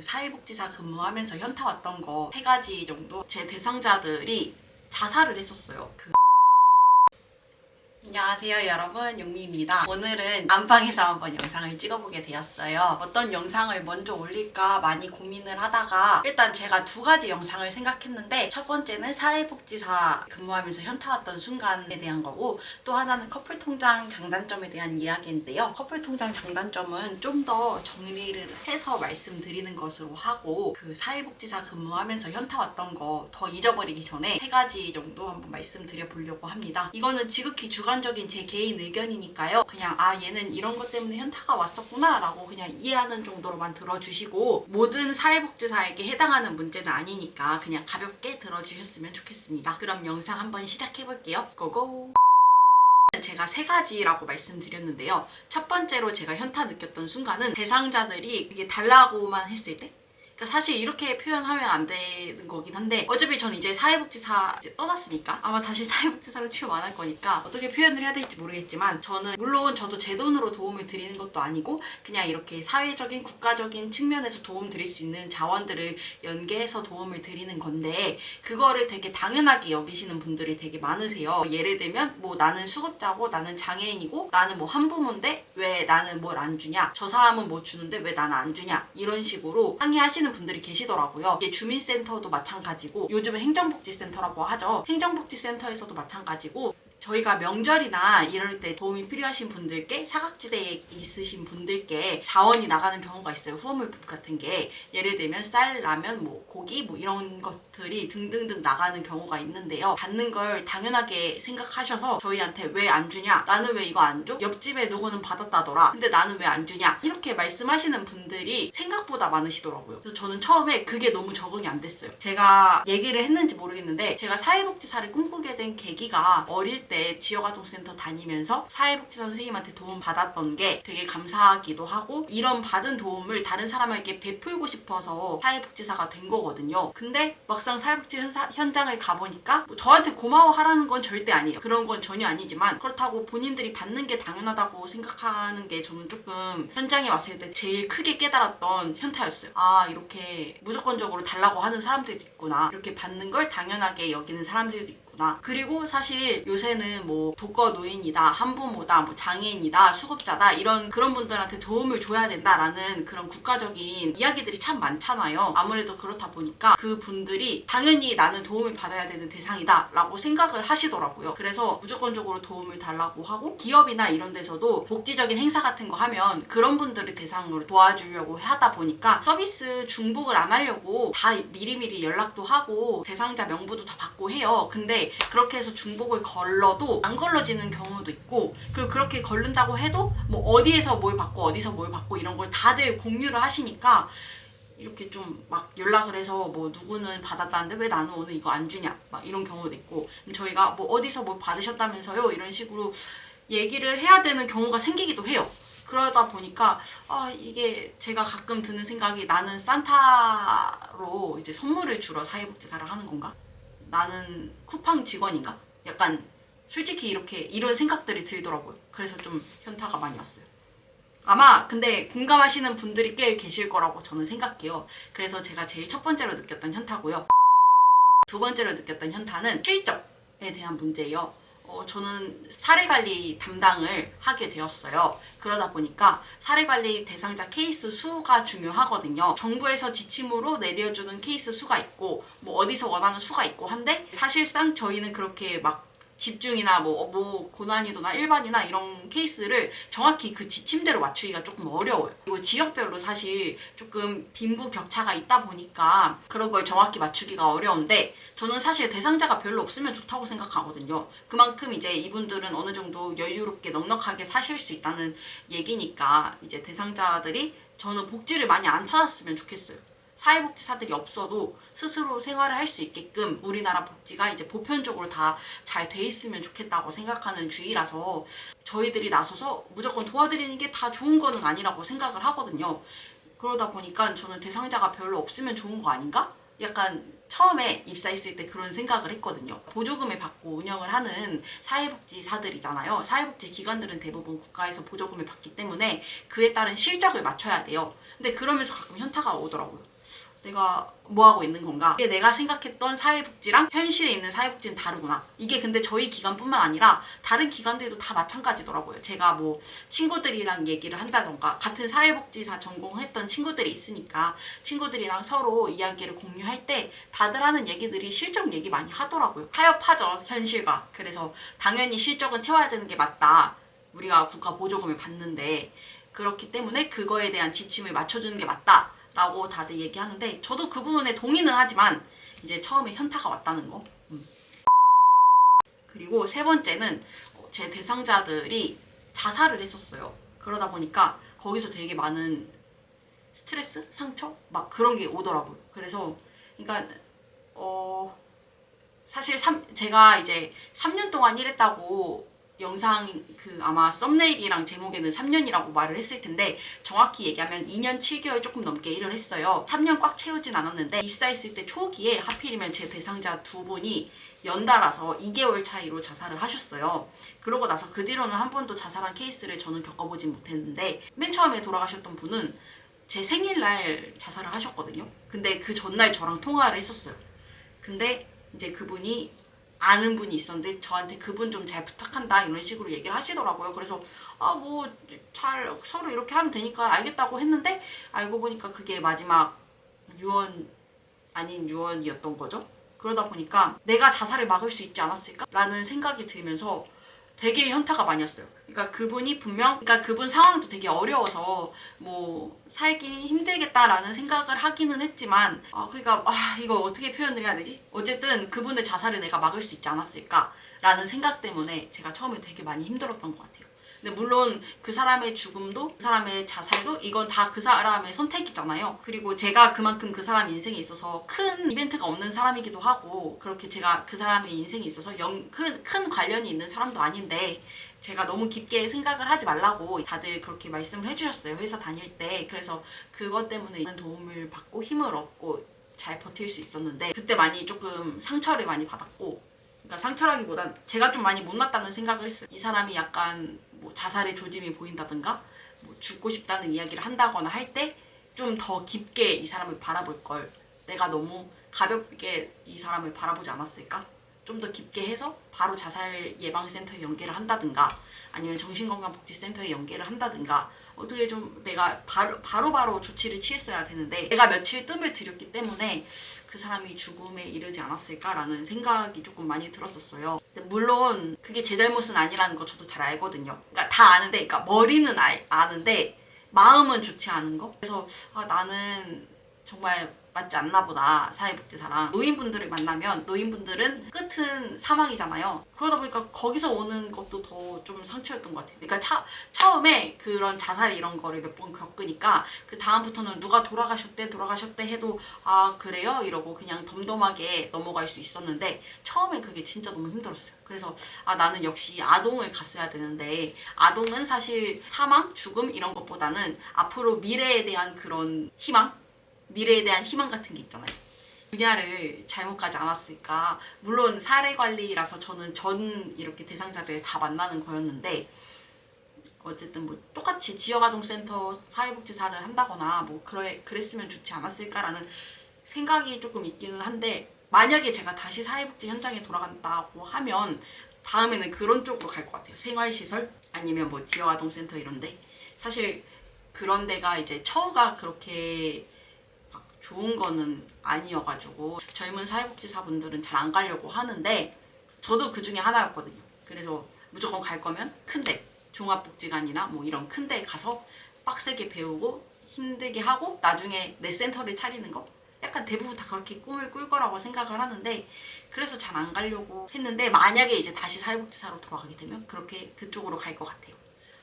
사회복지사 근무하면서 현타 왔던 거 3가지 정도 제 대상자들이 자살을 했었어요. 안녕하세요 여러분, 용미입니다. 오늘은 안방에서 한번 영상을 찍어보게 되었어요. 어떤 영상을 먼저 올릴까 많이 고민을 하다가 일단 제가 2가지 영상을 생각했는데, 첫 번째는 사회복지사 근무하면서 현타 왔던 순간에 대한 거고, 또 하나는 커플통장 장단점에 대한 이야기인데요. 커플통장 장단점은 좀 더 정리를 해서 말씀드리는 것으로 하고, 사회복지사 근무하면서 현타 왔던 거 더 잊어버리기 전에 3가지 정도 한번 말씀드려 보려고 합니다. 이거는 지극히 주관적인 제 개인 의견이니까요. 그냥 얘는 이런 것 때문에 현타가 왔었구나 라고 그냥 이해하는 정도로만 들어주시고, 모든 사회복지사에게 해당하는 문제는 아니니까 그냥 가볍게 들어주셨으면 좋겠습니다. 그럼 영상 한번 시작해볼게요. 고고! 제가 3가지라고 말씀드렸는데요. 첫 번째로 제가 현타 느꼈던 순간은 대상자들이 이게 달라고만 했을 때, 그러니까 사실 이렇게 표현하면 안 되는 거긴 한데, 어차피 전 이제 사회복지사 떠났으니까 아마 다시 사회복지사로 취업 안 할 거니까 어떻게 표현을 해야 될지 모르겠지만, 저는 물론 저도 제 돈으로 도움을 드리는 것도 아니고 그냥 이렇게 사회적인 국가적인 측면에서 도움 드릴 수 있는 자원들을 연계해서 도움을 드리는 건데, 그거를 되게 당연하게 여기시는 분들이 되게 많으세요. 예를 들면 뭐 나는 수급자고 나는 장애인이고 나는 뭐 한부모인데 왜 나는 뭘 안 주냐, 저 사람은 뭐 주는데 왜 나는 안 주냐, 이런 식으로 항의하시는 분들이 계시더라고요. 이게 주민센터도 마찬가지고 요즘은 행정복지센터라고 하죠. 행정복지센터에서도 마찬가지고, 저희가 명절이나 이럴 때 도움이 필요하신 분들께, 사각지대에 있으신 분들께 자원이 나가는 경우가 있어요. 후원물품 같은 게 예를 들면 쌀, 라면, 뭐 고기 뭐 이런 것들이 등등등 나가는 경우가 있는데요. 받는 걸 당연하게 생각하셔서 저희한테 왜 안 주냐, 나는 왜 이거 안 줘? 옆집에 누구는 받았다더라, 근데 나는 왜 안 주냐, 이렇게 말씀하시는 분들이 생각보다 많으시더라고요. 그래서 저는 처음에 그게 너무 적응이 안 됐어요. 제가 얘기를 했는지 모르겠는데, 제가 사회복지사를 꿈꾸게 된 계기가 어릴 때 지역아동센터 다니면서 사회복지사 선생님한테 도움 받았던 게 되게 감사하기도 하고, 이런 받은 도움을 다른 사람에게 베풀고 싶어서 사회복지사가 된 거거든요. 근데 막상 사회복지 현장을 가보니까 뭐 저한테 고마워하라는 건 절대 아니에요. 그런 건 전혀 아니지만, 그렇다고 본인들이 받는 게 당연하다고 생각하는 게 저는 조금 현장에 왔을 때 제일 크게 깨달았던 현타였어요. 이렇게 무조건적으로 달라고 하는 사람들도 있구나, 이렇게 받는 걸 당연하게 여기는 사람들도 있구나. 그리고 사실 요새는 뭐 독거노인이다, 한부모다, 뭐 장애인이다, 수급자다, 그런 분들한테 도움을 줘야 된다라는 그런 국가적인 이야기들이 참 많잖아요. 아무래도 그렇다 보니까 그 분들이 당연히 나는 도움을 받아야 되는 대상이다 라고 생각을 하시더라고요. 그래서 무조건적으로 도움을 달라고 하고, 기업이나 이런 데서도 복지적인 행사 같은 거 하면 그런 분들을 대상으로 도와주려고 하다 보니까 서비스 중복을 안 하려고 다 미리미리 연락도 하고 대상자 명부도 다 받고 해요. 근데 그렇게 해서 중복을 걸러도 안 걸러지는 경우도 있고, 그리고 그렇게 걸른다고 해도 뭐 어디에서 뭘 받고 어디서 뭘 받고 이런 걸 다들 공유를 하시니까 이렇게 좀 막 연락을 해서 뭐 누구는 받았다는데 왜 나는 오늘 이거 안 주냐, 막 이런 경우도 있고, 저희가 뭐 어디서 뭘 받으셨다면서요, 이런 식으로 얘기를 해야 되는 경우가 생기기도 해요. 그러다 보니까 이게 제가 가끔 드는 생각이, 나는 산타로 이제 선물을 주러 사회복지사를 하는 건가? 나는 쿠팡 직원인가? 약간 솔직히 이런 생각들이 들더라고요. 그래서 좀 현타가 많이 왔어요. 아마 근데 공감하시는 분들이 꽤 계실 거라고 저는 생각해요. 그래서 제가 제일 첫 번째로 느꼈던 현타고요. 2번째로 느꼈던 현타는 실적에 대한 문제예요. 저는 사례관리 담당을 하게 되었어요. 그러다 보니까 사례관리 대상자 케이스 수가 중요하거든요. 정부에서 지침으로 내려주는 케이스 수가 있고, 뭐 어디서 원하는 수가 있고 한데, 사실상 저희는 그렇게 막 집중이나 뭐 고난이도나 일반이나 이런 케이스를 정확히 그 지침대로 맞추기가 조금 어려워요. 그리고 지역별로 사실 조금 빈부격차가 있다 보니까 그런 걸 정확히 맞추기가 어려운데, 저는 사실 대상자가 별로 없으면 좋다고 생각하거든요. 그만큼 이제 이분들은 어느 정도 여유롭게 넉넉하게 사실 수 있다는 얘기니까, 이제 대상자들이 저는 복지를 많이 안 찾았으면 좋겠어요. 사회복지사들이 없어도 스스로 생활을 할 수 있게끔 우리나라 복지가 이제 보편적으로 다 잘 돼 있으면 좋겠다고 생각하는 주의라서, 저희들이 나서서 무조건 도와드리는 게 다 좋은 거는 아니라고 생각을 하거든요. 그러다 보니까 저는 대상자가 별로 없으면 좋은 거 아닌가? 약간 처음에 입사했을 때 그런 생각을 했거든요. 보조금을 받고 운영을 하는 사회복지사들이잖아요. 사회복지 기관들은 대부분 국가에서 보조금을 받기 때문에 그에 따른 실적을 맞춰야 돼요. 근데 그러면서 가끔 현타가 오더라고요. 내가 뭐하고 있는 건가? 이게 내가 생각했던 사회복지랑 현실에 있는 사회복지는 다르구나. 이게 근데 저희 기관뿐만 아니라 다른 기관들도 다 마찬가지더라고요. 제가 뭐 친구들이랑 얘기를 한다던가 같은 사회복지사 전공했던 친구들이 있으니까 친구들이랑 서로 이야기를 공유할 때 다들 하는 얘기들이 실적 얘기 많이 하더라고요. 타협하죠, 현실과. 그래서 당연히 실적은 채워야 되는 게 맞다. 우리가 국가 보조금을 받는데 그렇기 때문에 그거에 대한 지침을 맞춰주는 게 맞다. 라고 다들 얘기하는데 저도 그 부분에 동의는 하지만 이제 처음에 현타가 왔다는 거. 그리고 세 번째는 제 대상자들이 자살을 했었어요. 그러다 보니까 거기서 되게 많은 스트레스? 상처? 막 그런 게 오더라고요. 그래서 그러니까 사실 제가 이제 3년 동안 일했다고 영상 아마 썸네일이랑 제목에는 3년이라고 말을 했을 텐데 정확히 얘기하면 2년 7개월 조금 넘게 일을 했어요. 3년 꽉 채우진 않았는데 입사했을 때 초기에 하필이면 제 대상자 두 분이 연달아서 2개월 차이로 자살을 하셨어요. 그러고 나서 그 뒤로는 한 번도 자살한 케이스를 저는 겪어보진 못했는데 맨 처음에 돌아가셨던 분은 제 생일날 자살을 하셨거든요. 근데 그 전날 저랑 통화를 했었어요. 근데 이제 그분이 아는 분이 있었는데 저한테 그분 좀 잘 부탁한다 이런 식으로 얘기를 하시더라고요. 그래서 뭐 잘 서로 이렇게 하면 되니까 알겠다고 했는데 알고 보니까 그게 마지막 유언 아닌 유언이었던 거죠. 그러다 보니까 내가 자살을 막을 수 있지 않았을까? 라는 생각이 들면서 되게 현타가 많이 왔어요. 그러니까 그분이 그러니까 그분 상황도 되게 어려워서 뭐 살기 힘들겠다라는 생각을 하기는 했지만 그러니까 이거 어떻게 표현을 해야 되지? 어쨌든 그분의 자살을 내가 막을 수 있지 않았을까라는 생각 때문에 제가 처음에 되게 많이 힘들었던 것 같아요. 근데 물론 그 사람의 죽음도 그 사람의 자살도 이건 다 그 사람의 선택이잖아요. 그리고 제가 그만큼 그 사람 인생에 있어서 큰 이벤트가 없는 사람이기도 하고 그렇게 제가 그 사람의 인생에 있어서 큰 관련이 있는 사람도 아닌데 제가 너무 깊게 생각을 하지 말라고 다들 그렇게 말씀을 해주셨어요. 회사 다닐 때. 그래서 그것 때문에 도움을 받고 힘을 얻고 잘 버틸 수 있었는데 그때 많이 조금 상처를 많이 받았고 그러니까 상처라기보단 제가 좀 많이 못났다는 생각을 했어요. 이 사람이 약간 뭐 자살의 조짐이 보인다든가 뭐 죽고 싶다는 이야기를 한다거나 할 때 좀 더 깊게 이 사람을 바라볼 걸 내가 너무 가볍게 이 사람을 바라보지 않았을까? 좀 더 깊게 해서 바로 자살 예방센터에 연계를 한다든가 아니면 정신건강복지센터에 연계를 한다든가 어떻게 좀 내가 바로 조치를 취했어야 되는데 내가 며칠 뜸을 들였기 때문에 그 사람이 죽음에 이르지 않았을까라는 생각이 조금 많이 들었었어요. 근데 물론 그게 제 잘못은 아니라는 거 저도 잘 알거든요. 그러니까 다 아는데 그러니까 머리는 아는데 마음은 좋지 않은 거? 그래서 나는 정말 맞지 않나 보다. 사회복지사랑 노인분들을 만나면 노인분들은 끝은 사망이잖아요. 그러다 보니까 거기서 오는 것도 더 좀 상처였던 것 같아요. 그러니까 처음에 그런 자살 이런 거를 몇 번 겪으니까 그 다음부터는 누가 돌아가셨대 해도 그래요? 이러고 그냥 덤덤하게 넘어갈 수 있었는데 처음엔 그게 진짜 너무 힘들었어요. 그래서 나는 역시 아동을 갔어야 되는데 아동은 사실 사망, 죽음 이런 것보다는 앞으로 미래에 대한 그런 미래에 대한 희망 같은 게 있잖아요. 분야를 잘못 가지 않았을까. 물론 사례관리라서 저는 이렇게 대상자들 다 만나는 거였는데 어쨌든 뭐 똑같이 지역아동센터 사회복지사를 한다거나 뭐 그랬으면 좋지 않았을까라는 생각이 조금 있기는 한데 만약에 제가 다시 사회복지 현장에 돌아간다고 하면 다음에는 그런 쪽으로 갈 것 같아요. 생활시설 아니면 뭐 지역아동센터 이런데 사실 그런 데가 이제 처우가 그렇게 좋은 거는 아니어가지고 젊은 사회복지사분들은 잘 안 가려고 하는데 저도 그 중에 하나였거든요. 그래서 무조건 갈 거면 큰데 종합복지관이나 뭐 이런 큰데 가서 빡세게 배우고 힘들게 하고 나중에 내 센터를 차리는 거 약간 대부분 다 그렇게 꿈을 꿀 거라고 생각을 하는데 그래서 잘 안 가려고 했는데 만약에 이제 다시 사회복지사로 돌아가게 되면 그렇게 그쪽으로 갈 것 같아요.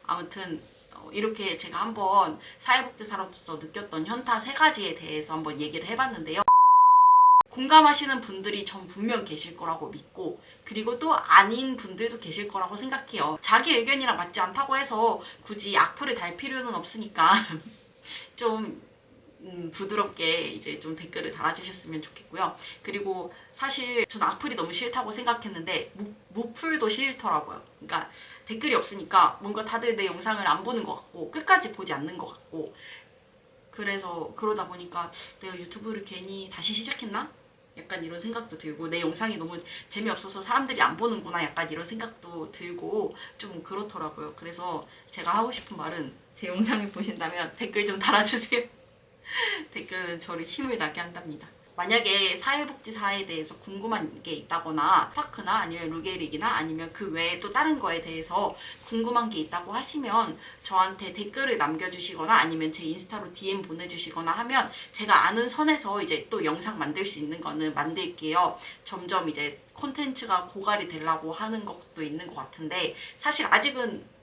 아무튼 이렇게 제가 한번 사회복지사로서 느꼈던 현타 3가지에 대해서 한번 얘기를 해봤는데요. 공감하시는 분들이 전 분명 계실 거라고 믿고 그리고 또 아닌 분들도 계실 거라고 생각해요. 자기 의견이랑 맞지 않다고 해서 굳이 악플을 달 필요는 없으니까 좀 부드럽게 이제 좀 댓글을 달아주셨으면 좋겠고요. 그리고 사실 전 악플이 너무 싫다고 생각했는데 무플도 싫더라고요. 그러니까 댓글이 없으니까 뭔가 다들 내 영상을 안 보는 것 같고 끝까지 보지 않는 것 같고, 그래서 그러다 보니까 내가 유튜브를 괜히 다시 시작했나? 약간 이런 생각도 들고, 내 영상이 너무 재미없어서 사람들이 안 보는구나, 약간 이런 생각도 들고 좀 그렇더라고요. 그래서 제가 하고 싶은 말은, 제 영상을 보신다면 댓글 좀 달아주세요. 댓글은 저를 힘을 나게 한답니다. 만약에 사회복지사에 대해서 궁금한 게 있다거나 파크나 아니면 루게릭이나 아니면 그 외에 또 다른 거에 대해서 궁금한 게 있다고 하시면 저한테 댓글을 남겨주시거나 아니면 제 인스타로 DM 보내주시거나 하면 제가 아는 선에서 이제 또 영상 만들 수 있는 거는 만들게요. 점점 이제 콘텐츠가 고갈이 되려고 하는 것도 있는 것 같은데, 사실 아직은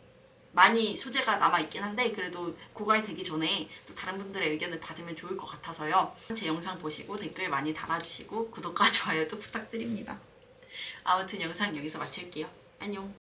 많이 소재가 남아있긴 한데 그래도 고갈되기 전에 또 다른 분들의 의견을 받으면 좋을 것 같아서요. 제 영상 보시고 댓글 많이 달아주시고 구독과 좋아요도 부탁드립니다. 아무튼 영상 여기서 마칠게요. 안녕.